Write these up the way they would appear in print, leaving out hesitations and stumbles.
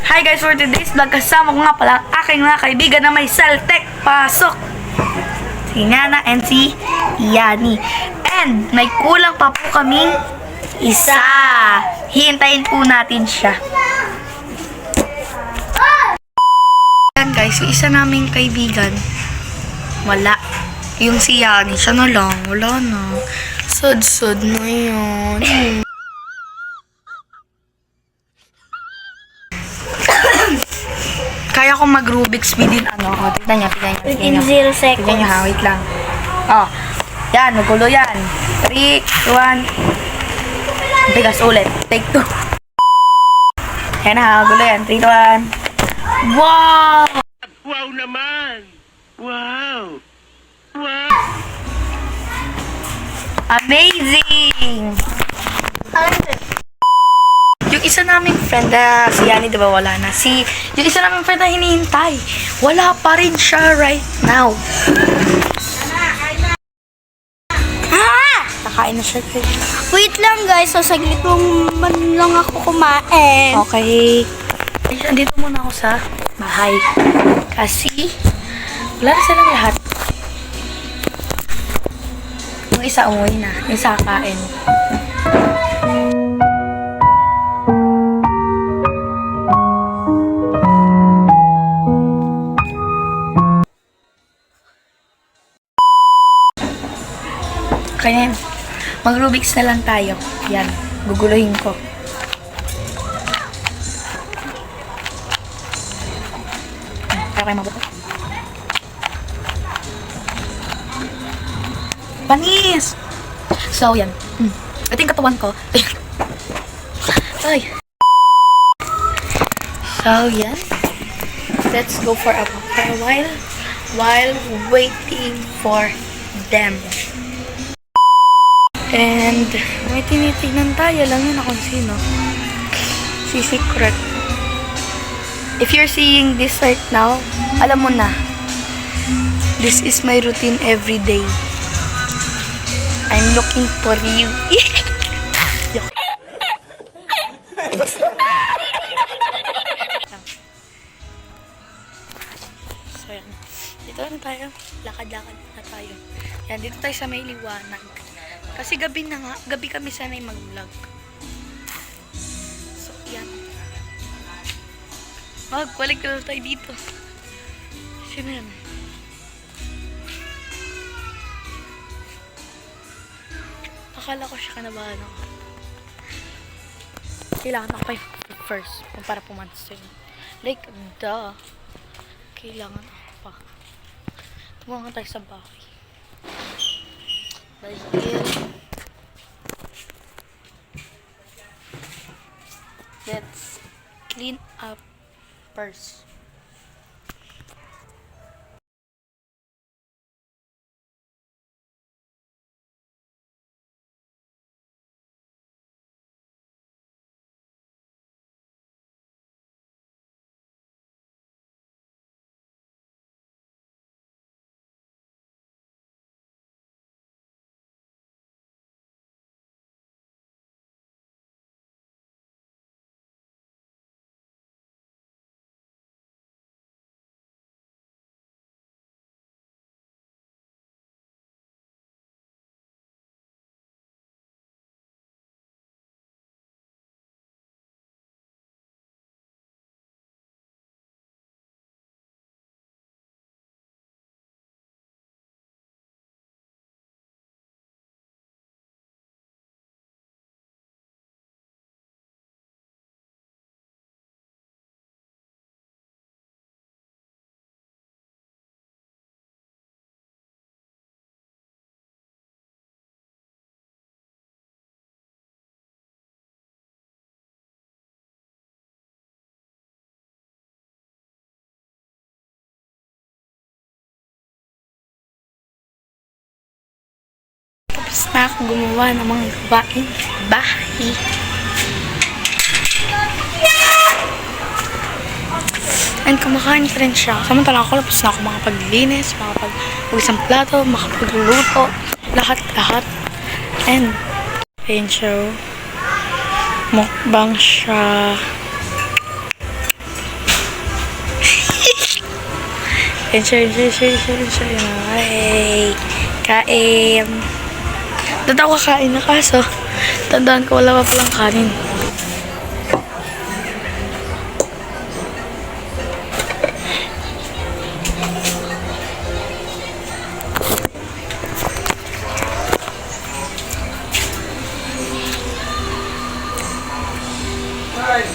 Hi guys, for today's vlog, kasama ko nga pala ang aking mga kaibigan na may Saltek. Pasok! Si Nana and si Yani. And may kulang pa po kaming isa. Hihintayin po natin siya. Yan guys, yung isa naming kaibigan, wala. Yung si Yani, siya na lang. Wala na. Sad-sad na yun. Kaya ko mag-Rubik's within ano. O, tignan nyo. Within 0 seconds. Tignan nyo ha, wait lang. O, yan, magulo yan. 3, 2, 1. Tigas ulit. Take 2. Yan ha, magulo yan. 3, 2, 1. Wow! Wow naman! Wow! Wow! Amazing! Yung isa naming friend na si Yani, diba wala na? Yung isa naming friend na hinihintay, wala pa rin siya right now. Nakain na siya guys. Wait lang guys, so saglit man lang ako kumain. Okay. Andito muna ako sa bahay. Kasi, wala na silang lahat. Yung isa umuwi na. Yung isa kakain. Kaya mag-Rubik's na lang tayo. Yan. Guguluhin ko. Kaya kayo mabuko. Panis! So, yan. Ito yung katawan ko. Ay. So, yan. Let's go for a while waiting for them. And, may tinitignan tayo lang yun kung sino. Si Secret. If you're seeing this right now, alam mo na. This is my routine every day. I'm looking for you. So, yan. Dito na tayo. Lakad-lakad na tayo. Yan, dito tayo sa may liwanag. Kasi gabi na nga. Gabi kami sanay mag-vlog. So, yan. Balik na tayo dito. Sino yan? Akala ko siya kanabahan ako. Kailangan ako first. Para pumansin. Like, duh. Kailangan ako pa. Tumungan tayo sa bahay. Let's clean up first. Tapos na ako gumawa ng mga gawaing bahay. And kumakain pa rin siya. Samantala ako, tapos na ako makapaglinis, makapag-uwisang plato, makapagluluto, lahat. And, ayun siya. Mukbang siya. Share. Ay, kain. Doon ako kakain na kaso. Tandaan ko wala pa palang kanin.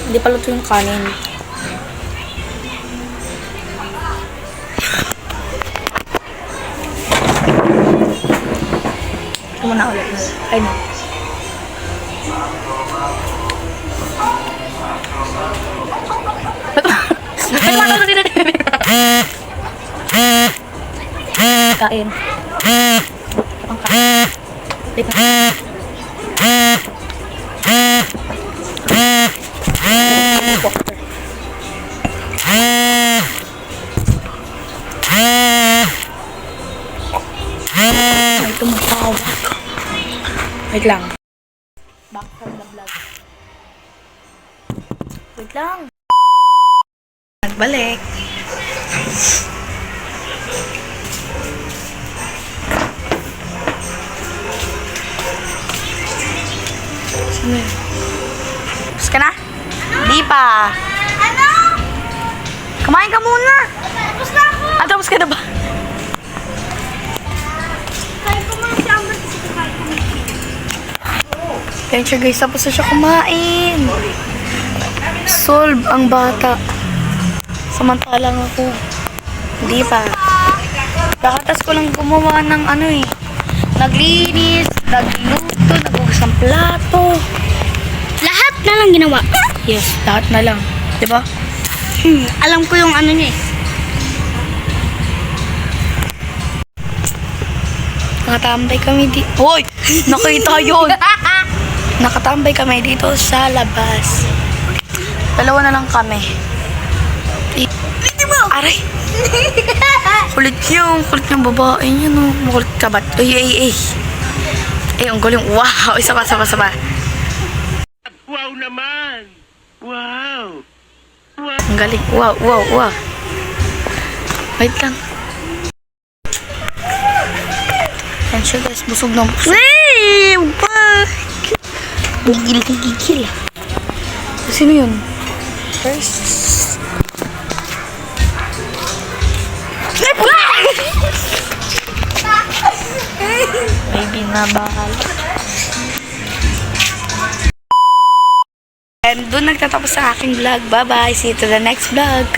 Hindi pa luto yung kanin. Ito mo na ulit. Ay, no. Kain. Ang kain. May tumatawag. Wait lang. Back from the vlog. Wait lang. Nagbalik. Sino yun? Tapos ka na? Di pa. Ano? Kumain ka muna. Tapos na ako. Ah, tapos ka na ba? Kaya ko mga si Amber kasi kakain ko. Yan siya guys, tapos na siya kumain. Solve ang bata. Samantalang ako. Hindi pa. Kakatas ko lang gumawa ng ano eh. Naglinis, nagluto, nagugas ng plato. Lahat na lang ginawa. Yes, lahat na lang. Diba? Alam ko yung ano niya eh. Nakatambay kami dito. Hoy! Nakita yun! Nakatambay kami dito sa labas. Dalawa na lang kami. Aray! Kulit ng babae niya, no? Makulit ka ba't? Ay. Ang galing. Wow! Isa pa. Wow naman! Wow! Ang galing. Wow. Wait lang. Yan siya guys, busog na busog. Hey! Gigil. Sino yun? First. Maybe na bahal. And doon nagtatapos ang aking vlog. Bye-bye. See you to the next vlog.